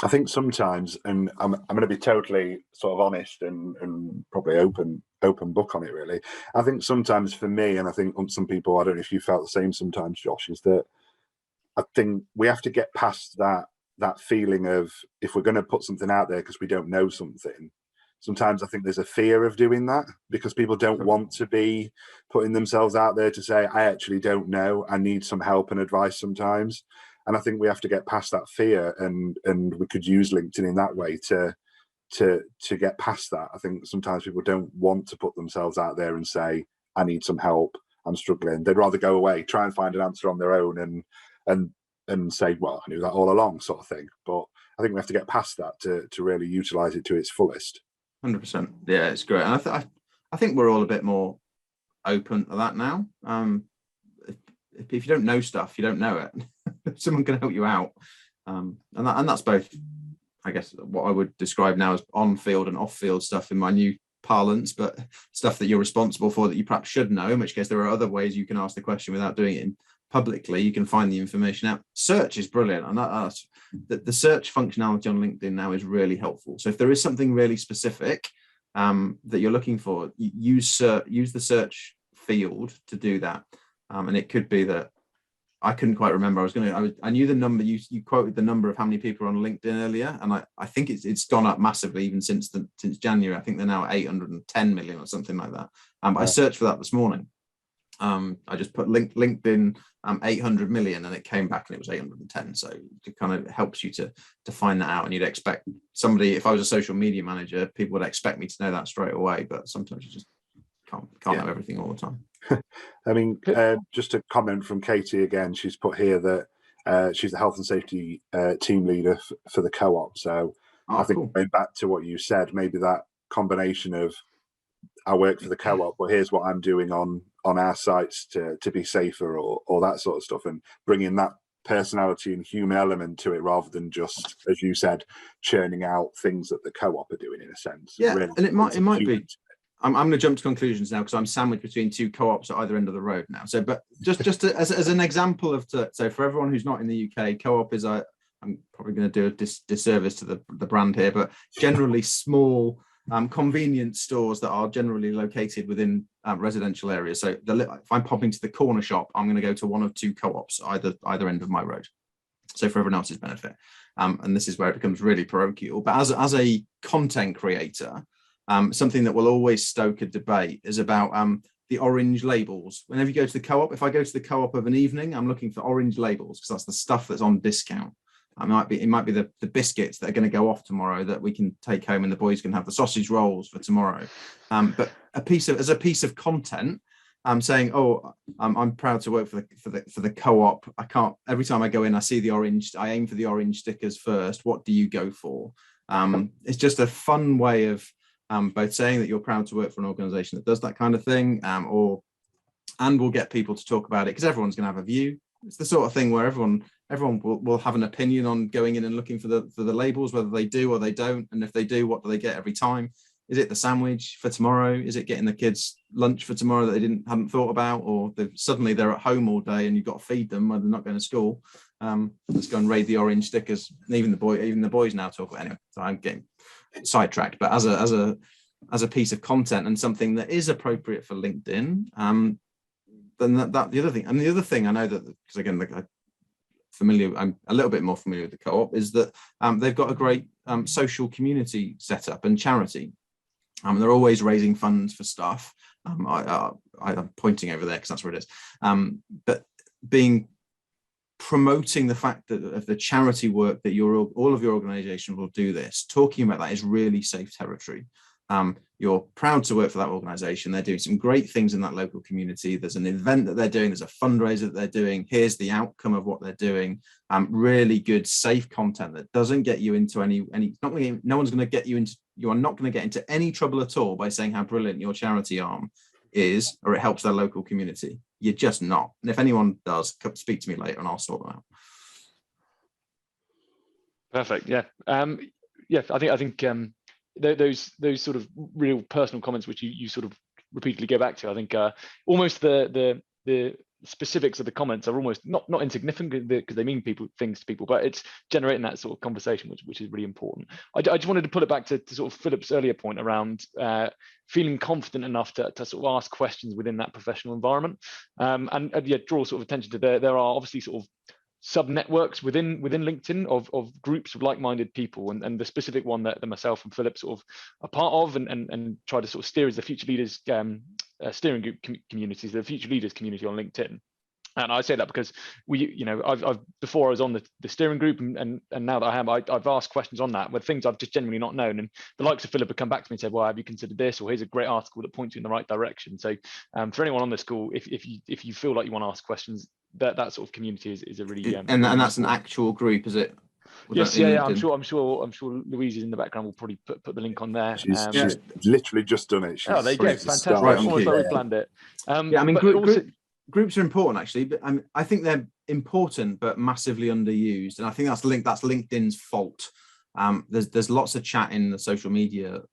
I think sometimes, and I'm going to be totally sort of honest and probably open. open book on it, really. I think sometimes for me, and I think some people, I don't know if you felt the same sometimes, Josh, is that I think we have to get past that feeling of, if we're going to put something out there because we don't know something, sometimes I think there's a fear of doing that because people don't want to be putting themselves out there to say, I actually don't know, I need some help and advice sometimes. And I think we have to get past that fear, and we could use LinkedIn in that way to get past that. I think sometimes people don't want to put themselves out there and say, I need some help, I'm struggling. They'd rather go away, try and find an answer on their own and say, well, I knew that all along, sort of thing. But I think we have to get past that to really utilize it to its fullest. 100%. Yeah, it's great. And I think we're all a bit more open to that now. If you don't know stuff, you don't know it. Someone can help you out. And that's both, I guess, what I would describe now as on-field and off-field stuff in my new parlance, but stuff that you're responsible for that you perhaps should know, in which case there are other ways you can ask the question without doing it publicly. You can find the information out. Search is brilliant, and the search functionality on LinkedIn now is really helpful. So if there is something really specific that you're looking for, use the search field to do that. And it could be that I couldn't quite remember. I knew the number. You quoted the number of how many people are on LinkedIn earlier, and I think it's gone up massively even since January. I think they're now at 810 million or something like that. But I searched for that this morning. I just put LinkedIn 800 million, and it came back and it was 810. So it kind of helps you to find that out. And you'd expect somebody, if I was a social media manager, people would expect me to know that straight away. But sometimes you just can't know everything all the time. I mean, just a comment from Katie again. She's put here that she's the health and safety team leader for the co-op. So I think cool. Going back to what you said, maybe that combination of I work for the co-op, but here's what I'm doing on our sites to be safer, or that sort of stuff, and bringing that personality and human element to it rather than just, as you said, churning out things that the co-op are doing in a sense. Yeah, really, and it might be. I'm going to jump to conclusions now because I'm sandwiched between two co-ops at either end of the road now. So, but just as an example of, so for everyone who's not in the UK, co-op is I'm probably going to do a disservice to the brand here, but generally small convenience stores that are generally located within residential areas. So if I'm popping to the corner shop, I'm going to go to one of two co-ops either end of my road. So for everyone else's benefit, and this is where it becomes really parochial. But as a content creator, something that will always stoke a debate is about the orange labels. Whenever you go to the co-op, if I go to the co-op of an evening, I'm looking for orange labels because that's the stuff that's on discount. It might be the biscuits that are going to go off tomorrow that we can take home, and the boys can have the sausage rolls for tomorrow. But as a piece of content, I'm saying, I'm proud to work for the co-op. I can't. Every time I go in, I see the orange. I aim for the orange stickers first. What do you go for? It's just a fun way of both saying that you're proud to work for an organisation that does that kind of thing, and we'll get people to talk about it because everyone's going to have a view. It's the sort of thing where everyone will have an opinion on going in and looking for the labels, whether they do or they don't, and if they do, what do they get every time? Is it the sandwich for tomorrow? Is it getting the kids lunch for tomorrow that they hadn't thought about, or suddenly they're at home all day and you've got to feed them when they're not going to school? Let's go and raid the orange stickers. And even the boys now talk about anyway. So I'm getting sidetracked, but as a piece of content and something that is appropriate for LinkedIn, then that the other thing. And the other thing I know that, because again, I'm a little bit more familiar with the co-op, is that they've got a great social community set up and charity. They're always raising funds for stuff. I'm pointing over there because that's where it is. But promoting the fact that of the charity work that all of your organisation will do this, talking about that is really safe territory. You're proud to work for that organisation. They're doing some great things in that local community. There's an event that they're doing. There's a fundraiser that they're doing. Here's the outcome of what they're doing. Really good, safe content that doesn't get you into any. No one's going to get you into. You are not going to get into any trouble at all by saying how brilliant your charity arm is, or it helps their local community. You're just not. And if anyone does, speak to me later, and I'll sort them out. Perfect. Yeah. Yeah. I think. Those sort of real personal comments which you sort of repeatedly go back to, I think almost the specifics of the comments are almost not insignificant because they mean things to people, but it's generating that sort of conversation, which is really important. I just wanted to put it back to sort of Philip's earlier point around feeling confident enough to sort of ask questions within that professional environment, and yeah, draw sort of attention to there are obviously sort of sub networks within LinkedIn of groups of like-minded people, and the specific one that myself and Philip sort of are part of and try to sort of steer as the Future Leaders steering group communities, the Future Leaders community on LinkedIn. And I say that because I've before I was on the steering group, and now that I am, I've asked questions on that with things I've just genuinely not known, and the likes of Philip have come back to me and said, well, have you considered this, or here's a great article that points you in the right direction. So for anyone on this call, if you feel like you want to ask questions, that sort of community is a really and that's an actual group, is it? Yes, yeah, I'm sure Louise is in the background. We'll probably put the link on there. She's literally just done it. There you go, fantastic. Right, almost like we planned it. Yeah, I mean, groups are important, actually, but I think they're important but massively underused, and I think that's LinkedIn's fault. There's lots of chat in the social media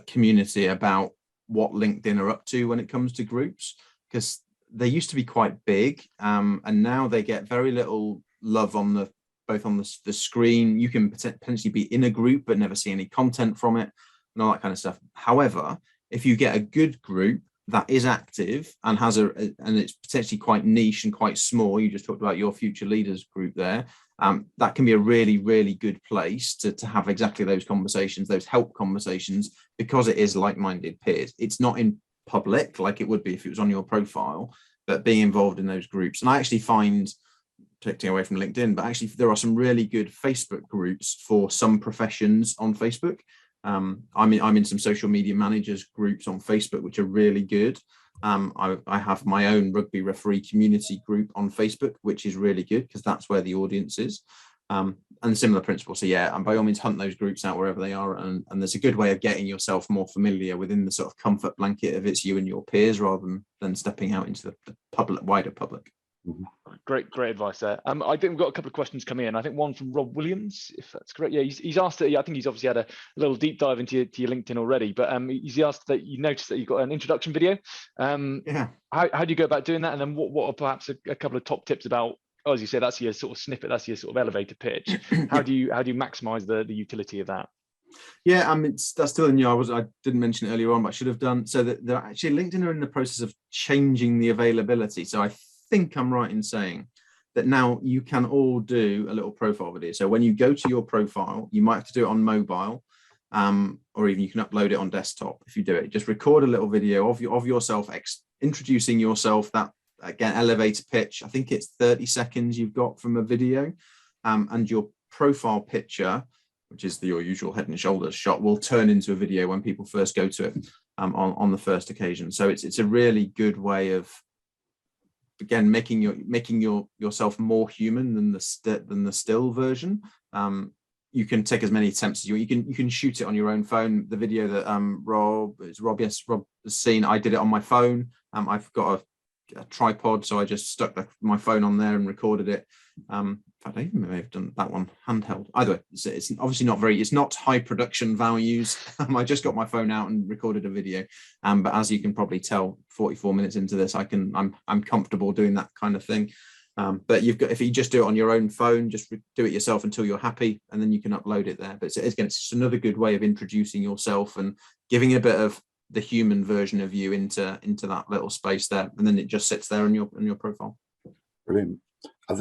community about what LinkedIn are up to when it comes to groups, because they used to be quite big, and now they get very little love on both on the screen. You can potentially be in a group but never see any content from it and all that kind of stuff. However, if you get a good group that is active and and it's potentially quite niche and quite small, you just talked about your Future Leaders group there, that can be a really, really good place to have exactly those conversations, those help conversations, because it is like-minded peers. It's not in public like it would be if it was on your profile, but being involved in those groups. And I actually find, taking away from LinkedIn, but actually there are some really good Facebook groups for some professions on Facebook. I'm in some social media managers groups on Facebook, which are really good. I have my own rugby referee community group on Facebook, which is really good because that's where the audience is. And similar principles. So yeah, and by all means hunt those groups out wherever they are. And there's a good way of getting yourself more familiar within the sort of comfort blanket of it's you and your peers, rather than stepping out into the wider public. Mm-hmm. Great advice there. I think we've got a couple of questions coming in. I think one from Rob Williams, if that's correct. Yeah, he's asked that. I think he's obviously had a little deep dive into your LinkedIn already, but he's asked that you noticed that you've got an introduction video. Yeah. How do you go about doing that? And then what are perhaps a couple of top tips about, as you say, that's your sort of snippet, that's your sort of elevator pitch. How do you maximize the utility of that? Yeah, that's still new. I didn't mention it earlier on, but I should have done. So that they're actually, LinkedIn are in the process of changing the availability. So I think I'm right in saying that now you can all do a little profile video. So when you go to your profile, you might have to do it on mobile, or even you can upload it on desktop. If you do it, just record a little video of yourself introducing yourself. That, again, elevator pitch. I think it's 30 seconds you've got from a video, and your profile picture, which is your usual head and shoulders shot, will turn into a video when people first go to it on the first occasion. So it's a really good way of, again, making yourself more human than the still version. You can take as many attempts as you can shoot it on your own phone. The video that Rob has seen, I did it on my phone. I've got a tripod, so I just stuck my phone on there and recorded it. In fact, I even may have done that one handheld. Either way, it's obviously it's not high production values. I just got my phone out and recorded a video. But as you can probably tell, 44 minutes into this, I'm comfortable doing that kind of thing. But if you just do it on your own phone, just do it yourself until you're happy, and then you can upload it there. But it's just another good way of introducing yourself and giving a bit of the human version of you into that little space there, and then it just sits there on your profile. Brilliant.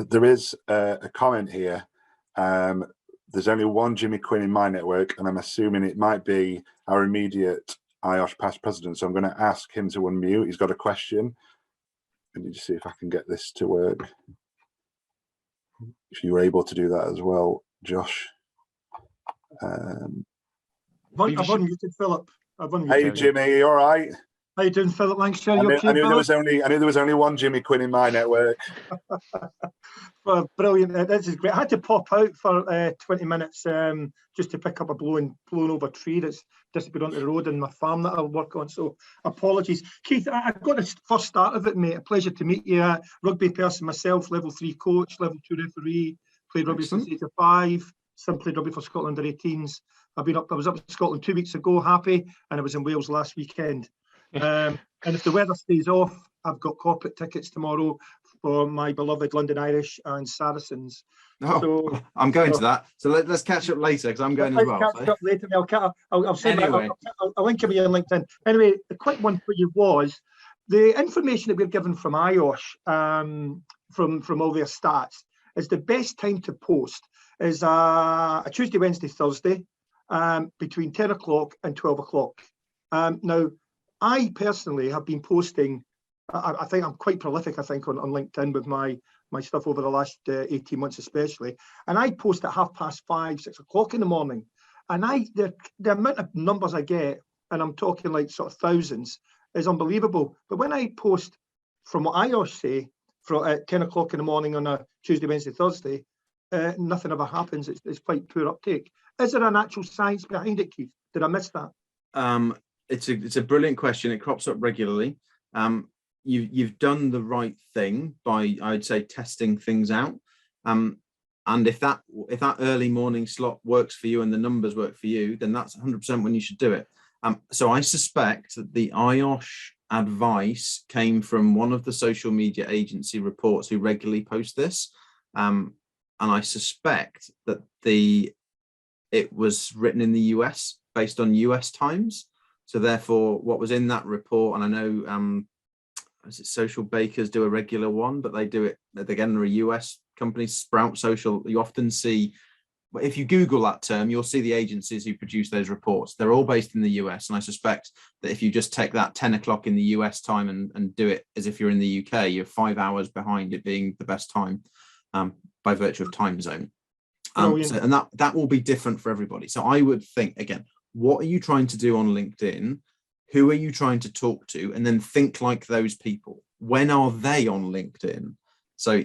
There is a comment here. There's only one Jimmy Quinn in my network, and I'm assuming it might be our immediate IOSH past president. So I'm going to ask him to unmute. He's got a question. Let me just see if I can get this to work. If you were able to do that as well, Josh. I've unmuted Philip. Hey Jimmy, are you all right? How you doing, Philip Lancashire? I knew there was only one Jimmy Quinn in my network. Well, brilliant. This is great. I had to pop out for 20 minutes just to pick up a blown over tree that's disappeared onto the road in my farm that I work on. So apologies. Keith, I got the first start of it, mate. A pleasure to meet you. Rugby person myself, level 3 coach, level 2 referee, played rugby since age of 5, simply rugby for Scotland under 18s. I was up in Scotland 2 weeks ago, happy, and I was in Wales last weekend. And if the weather stays off, I've got corporate tickets tomorrow for my beloved London Irish and Saracens. Oh, So I'm going to that. So let's catch up later because I'm going as well. Catch up later. I'll send Anyway. I'll link him in LinkedIn. Anyway, the quick one for you was the information that we're given from IOSH, from all their stats, is the best time to post is a Tuesday, Wednesday, Thursday, between 10 o'clock and 12 o'clock. Now, I personally have been posting, I think I'm quite prolific, I think, on LinkedIn with my stuff over the last 18 months especially. And I post at 5:30, 6 o'clock in the morning. And the amount of numbers I get, and I'm talking like sort of thousands, is unbelievable. But when I post from what IOSH say, at 10 o'clock in the morning on a Tuesday, Wednesday, Thursday, nothing ever happens. It's quite poor uptake. Is there an actual science behind it, Keith? Did I miss that? It's a brilliant question. It crops up regularly. You've done the right thing by, I'd say, testing things out. And if that early morning slot works for you and the numbers work for you, then that's 100% when you should do it. So I suspect that the IOSH advice came from one of the social media agency reports who regularly post this. And I suspect that it was written in the US based on US times. So therefore, what was in that report, and I know Social Bakers do a regular one, but they do it, again, they're a US company, Sprout Social. You often see, if you Google that term, you'll see the agencies who produce those reports. They're all based in the US. And I suspect that if you just take that 10 o'clock in the US time and do it as if you're in the UK, you're 5 hours behind it being the best time by virtue of time zone. And that will be different for everybody. So I would think, again, what are you trying to do on LinkedIn? Who are you trying to talk to? And then think like those people. When are they on LinkedIn? So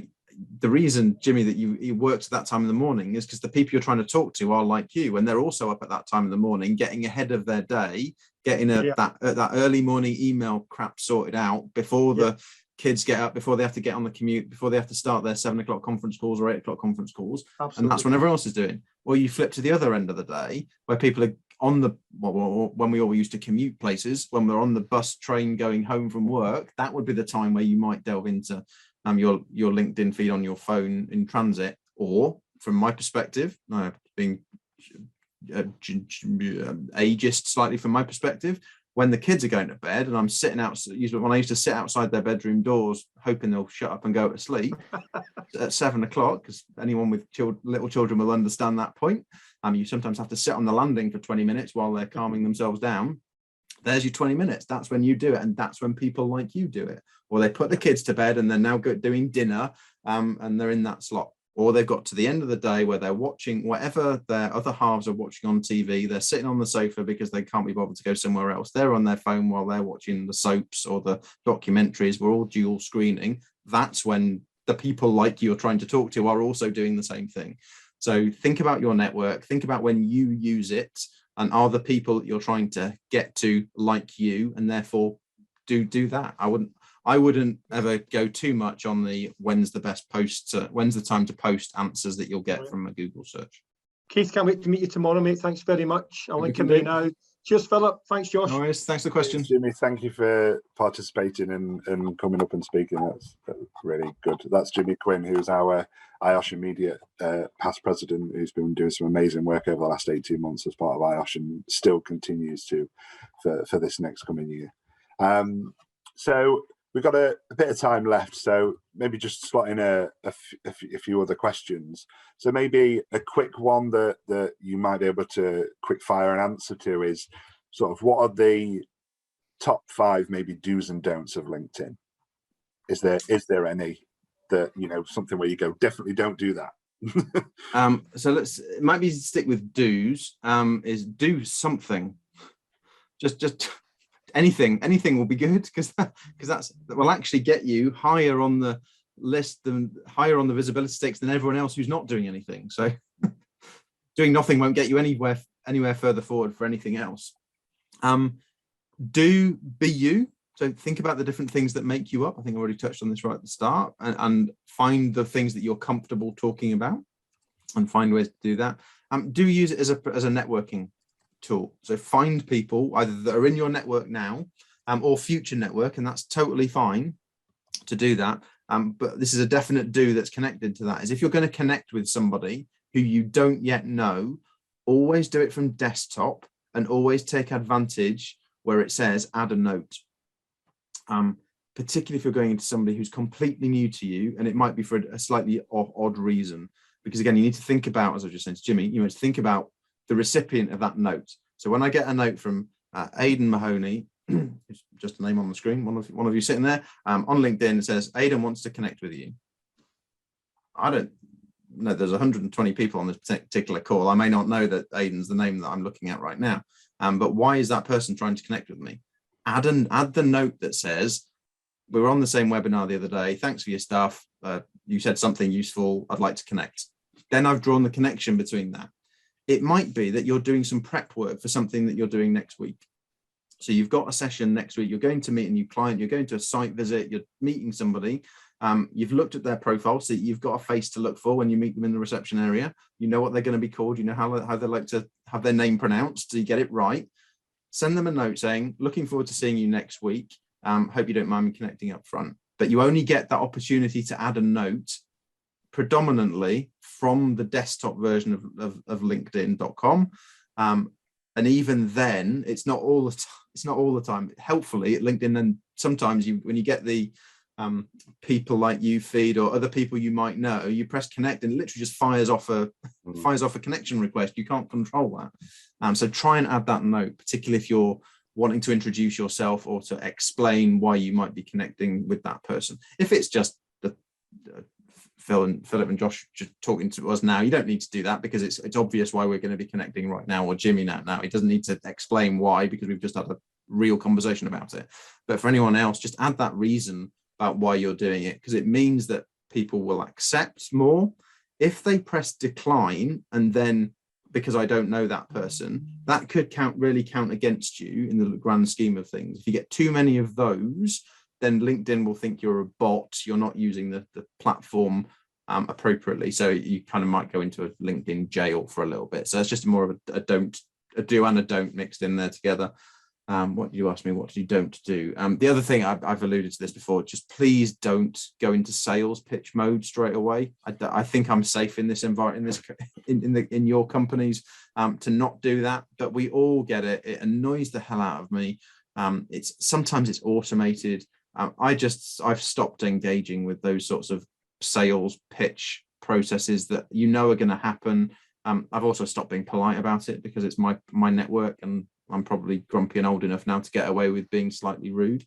the reason, Jimmy, that you worked at that time in the morning is because the people you're trying to talk to are like you, and they're also up at that time in the morning, getting ahead of their day, getting that early morning email crap sorted out before the kids get up, before they have to get on the commute, before they have to start their 7 o'clock conference calls or 8 o'clock conference calls. Absolutely. And that's when everyone else is doing. Or you flip to the other end of the day where people are on when we all used to commute places, when we're on the bus, train going home from work, that would be the time where you might delve into your LinkedIn feed on your phone in transit. Or from my perspective, being ageist slightly from my perspective, when the kids are going to bed and I'm sitting out, usually when I used to sit outside their bedroom doors, hoping they'll shut up and go to sleep at 7 o'clock, because anyone with little children will understand that point. You sometimes have to sit on the landing for 20 minutes while they're calming themselves down. There's your 20 minutes. That's when you do it. And that's when people like you do it. Or they put the kids to bed and they're now doing dinner and they're in that slot. Or they've got to the end of the day where they're watching whatever their other halves are watching on TV. They're sitting on the sofa because they can't be bothered to go somewhere else. They're on their phone while they're watching the soaps or the documentaries. We're all dual screening. That's when the people like you're trying to talk to are also doing the same thing. So think about your network. Think about when you use it, and are the people that you're trying to get to like you, and therefore do that. I wouldn't ever go too much on the when's the best post, when's the time to post answers that you'll get from a Google search. Keith, can't wait to meet you tomorrow, mate. Thanks very much. I'll link him in now. Cheers, Philip. Thanks, Josh. No worries. Thanks for the question. Jimmy, thank you for participating and coming up and speaking. That's really good. That's Jimmy Quinn, who's our IOSH Immediate past president, who's been doing some amazing work over the last 18 months as part of IOSH and still continues to for this next coming year. So we've got a bit of time left, so maybe just slot in a few other questions. So maybe a quick one that you might be able to quick fire an answer to is sort of, what are the top 5 maybe do's and don'ts of LinkedIn? Is there any that, something where you go, definitely don't do that? So it might be stick with do's, is do something. Just anything will be good, because that will actually get you higher on the list and higher on the visibility stakes than everyone else who's not doing anything. So doing nothing won't get you anywhere further forward for anything else. Do be you. So think about the different things that make you up. I think I already touched on this right at the start, and find the things that you're comfortable talking about and find ways to do that. Do use it as a networking tool. So find people either that are in your network now or future network, and that's totally fine to do that. but this is a definite do that's connected to that, is if you're going to connect with somebody who you don't yet know, always do it from desktop and always take advantage where it says add a note. Particularly if you're going into somebody who's completely new to you, and it might be for a slightly odd reason, because again, you need to think about, as I was just saying to Jimmy, you need to think about the recipient of that note. So when I get a note from Aidan Mahoney, just a name on the screen, one of you sitting there, on LinkedIn, it says Aidan wants to connect with you. I don't know, there's 120 people on this particular call. I may not know that Aidan's the name that I'm looking at right now, but why is that person trying to connect with me? Add the note that says, we were on the same webinar the other day. Thanks for your stuff. You said something useful. I'd like to connect. Then I've drawn the connection between that. It might be that you're doing some prep work for something that you're doing next week. So you've got a session next week. You're going to meet a new client. You're going to a site visit. You're meeting somebody. You've looked at their profile, so you've got a face to look for when you meet them in the reception area. You know what they're going to be called. You know how they like to have their name pronounced. So you get it right. Send them a note saying, looking forward to seeing you next week. Hope you don't mind me connecting up front. But you only get that opportunity to add a note predominantly from the desktop version of LinkedIn.com. And even then, it's not all the time. Helpfully at LinkedIn, and sometimes when you get the people like you feed or other people you might know, you press connect and it literally just fires off a connection request. You can't control that. So try and add that note, particularly if you're wanting to introduce yourself or to explain why you might be connecting with that person. If it's just Philip and Josh just talking to us now, you don't need to do that, because it's obvious why we're going to be connecting right now, or Jimmy now. He doesn't need to explain why, because we've just had a real conversation about it. But for anyone else, just add that reason about why you're doing it, because it means that people will accept more. If they press decline and then, because I don't know that person, that could really count against you in the grand scheme of things. If you get too many of those, then LinkedIn will think you're a bot, you're not using the platform appropriately. So you kind of might go into a LinkedIn jail for a little bit. So it's just more of a do and a don't mixed in there together. What did you ask me? What did you don't do? The other thing, I've alluded to this before, just please don't go into sales pitch mode straight away. I think I'm safe in this environment, in your companies, to not do that, but we all get it. It annoys the hell out of me. Sometimes it's automated. I've stopped engaging with those sorts of sales pitch processes that are going to happen. I've also stopped being polite about it, because it's my network, and I'm probably grumpy and old enough now to get away with being slightly rude.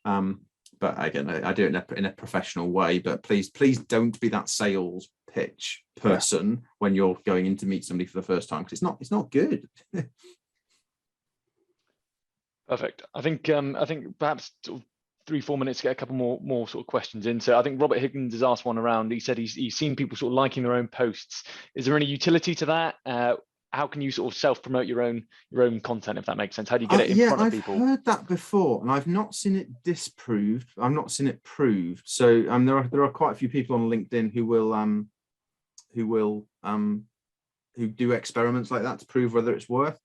But again, I do it in a professional way. But please don't be that sales pitch person when you're going in to meet somebody for the first time, because it's not good. Perfect. I think perhaps 3-4 minutes to get a couple more sort of questions in. So I think Robert Higgins has asked one around. He said he's seen people sort of liking their own posts. Is there any utility to that? How can you sort of self-promote your own content, if that makes sense? How do you get it in front of people? I've heard that before, and I've not seen it disproved. I've not seen it proved. So there are quite a few people on LinkedIn who do experiments like that to prove whether it's worth.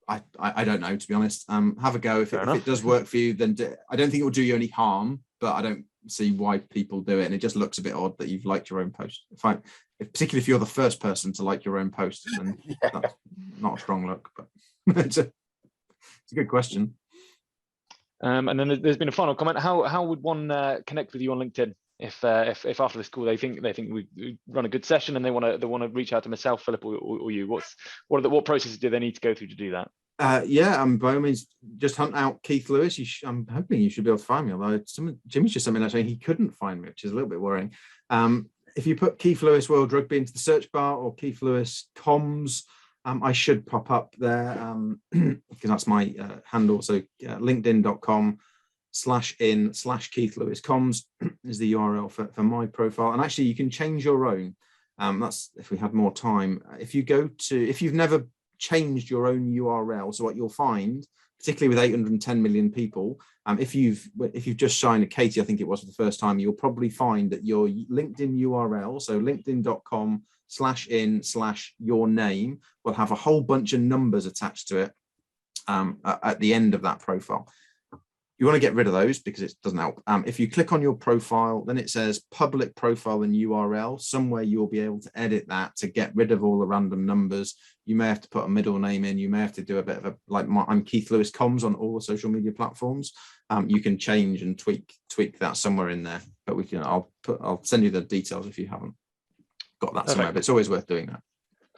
I don't know, to be honest. Have a go. If it does work for you, then I don't think it will do you any harm, but I don't see why people do it, and it just looks a bit odd that you've liked your own post. Particularly if you're the first person to like your own post, then that's not a strong look, but it's a good question. And then there's been a final comment. How would one connect with you on LinkedIn if after this call they think we run a good session and they want to reach out to myself, Philip, or you? What processes do they need to go through to do that? By all means, just hunt out Keith Lewis. I'm hoping you should be able to find me, although Jimmy's just something like saying he couldn't find me, which is a little bit worrying. If you put Keith Lewis World Rugby into the search bar, or Keith Lewis Comms, I should pop up there, because that's my handle. So linkedin.com/in/Keith Lewis Comms is the URL for my profile. And actually, you can change your own. That's if we had more time. If you've never changed your own URL, so what you'll find, particularly with 810 million people, if you've just signed a Katie, I think it was for the first time, you'll probably find that your LinkedIn URL, so linkedin.com/in/your name, will have a whole bunch of numbers attached to it at the end of that profile. You want to get rid of those because it doesn't help. If you click on your profile, then it says public profile and URL. Somewhere you'll be able to edit that to get rid of all the random numbers. You may have to put a middle name in. You may have to do a bit of a, like I'm Keith Lewis Comms on all the social media platforms. You can change and tweak that somewhere in there. But we can. I'll send you the details if you haven't got that somewhere. But it's always worth doing that.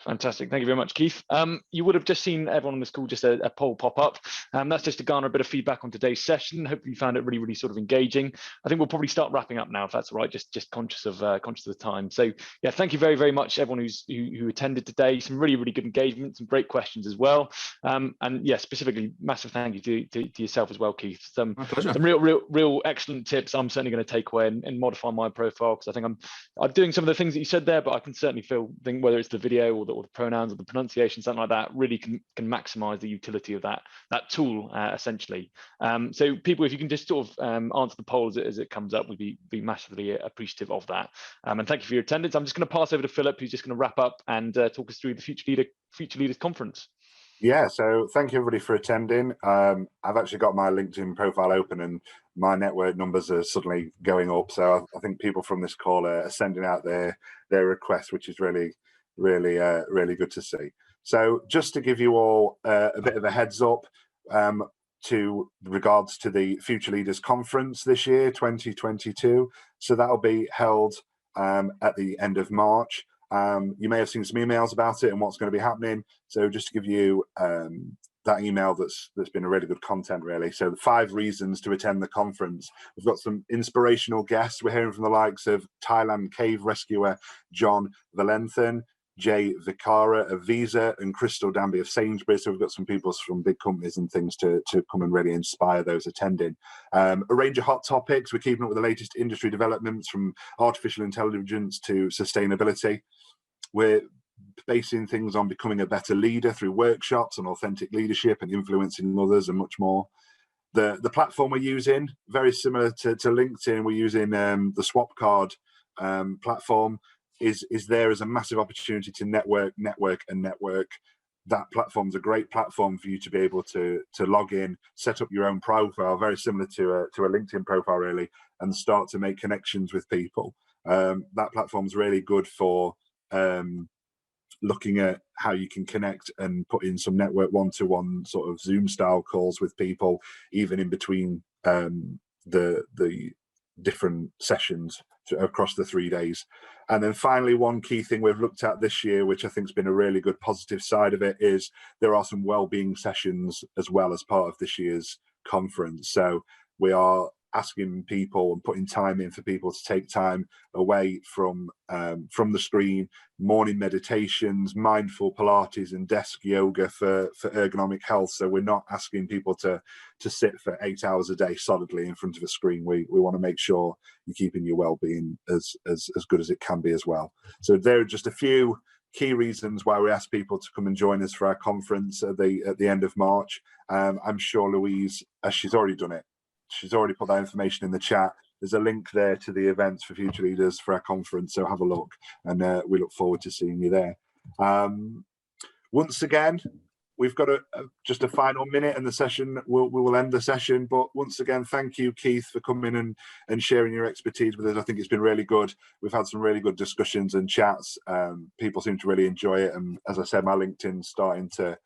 Fantastic. Thank you very much, Keith. You would have just seen everyone on this call, just a poll pop up. That's just to garner a bit of feedback on today's session. Hopefully you found it really, really sort of engaging. I think we'll probably start wrapping up now, if that's all right, just conscious of the time. So yeah, thank you very, very much, everyone who attended today. Some really, really good engagement, some great questions as well. And yeah, specifically, massive thank you to yourself as well, Keith. My pleasure. Some real excellent tips I'm certainly going to take away and modify my profile, because I think I'm doing some of the things that you said there, but I can certainly think whether it's the video or the pronouns or the pronunciation, something like that, really can maximize the utility of that tool, essentially. So people, if you can just sort of answer the poll as it comes up, we'd be massively appreciative of that. And thank you for your attendance. I'm just going to pass over to Philip, who's just going to wrap up and talk us through the Future Leaders Conference. Yeah, so thank you everybody for attending. I've actually got my LinkedIn profile open and my network numbers are suddenly going up. So I think people from this call are sending out their requests, which is really good to see. So just to give you all a bit of a heads up to regards to the Future Leaders Conference this year, 2022. So that'll be held at the end of March. You may have seen some emails about it and what's going to be happening. So just to give you that email that's been a really good content, really. So the 5 reasons to attend the conference. We've got some inspirational guests. We're hearing from the likes of Thailand cave rescuer John Valenthan, Jay Vicara of Visa, and Crystal Danby of Sainsbury's. So we've got some people from big companies and things to come and really inspire those attending. A range of hot topics. We're keeping up with the latest industry developments, from artificial intelligence to sustainability. We're basing things on becoming a better leader through workshops on authentic leadership and influencing others, and much more. The platform we're using, very similar to LinkedIn, we're using the Swapcard platform, is there as a massive opportunity to network. That platform's a great platform for you to be able to log in, set up your own profile, very similar to a LinkedIn profile, really, and start to make connections with people. That platform's really good for looking at how you can connect and put in some network one-to-one sort of Zoom style calls with people, even in between the different sessions across the 3 days. And then finally, one key thing we've looked at this year, which I think has been a really good positive side of it, is there are some well-being sessions as well as part of this year's conference. So we are asking people and putting time in for people to take time away from the screen, morning meditations, mindful Pilates and desk yoga for ergonomic health. So we're not asking people to sit for 8 hours a day solidly in front of a screen. We want to make sure you're keeping your well-being as good as it can be as well. So there are just a few key reasons why we ask people to come and join us for our conference at the end of March. I'm sure Louise, as she's already done it, she's already put that information in the chat. There's a link there to the events for Future Leaders for our conference, so have a look, and we look forward to seeing you there. Once again, we've got just a final minute and the session, we will end the session, but once again, thank you, Keith, for coming and sharing your expertise with us. I think it's been really good. We've had some really good discussions and chats. People seem to really enjoy it, and as I said, my LinkedIn's starting to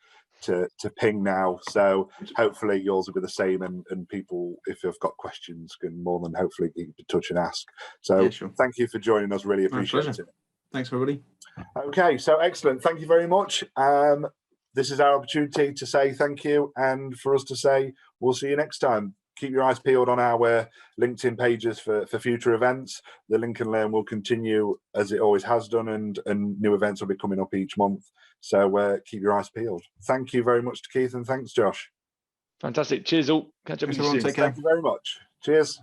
ping now, so hopefully yours will be the same, and people, if they've got questions, can more than hopefully keep in touch and ask. So yeah, sure. Thank you for joining us, really appreciate it. Thanks everybody. Okay, so excellent, thank you very much. This is our opportunity to say thank you, and for us to say we'll see you next time. Keep your eyes peeled on our LinkedIn pages for future events. The Link and Learn will continue as it always has done, and new events will be coming up each month. So keep your eyes peeled. Thank you very much to Keith, and thanks, Josh. Fantastic. Cheers all. Catch up with you soon. Take care. Thank you very much. Cheers.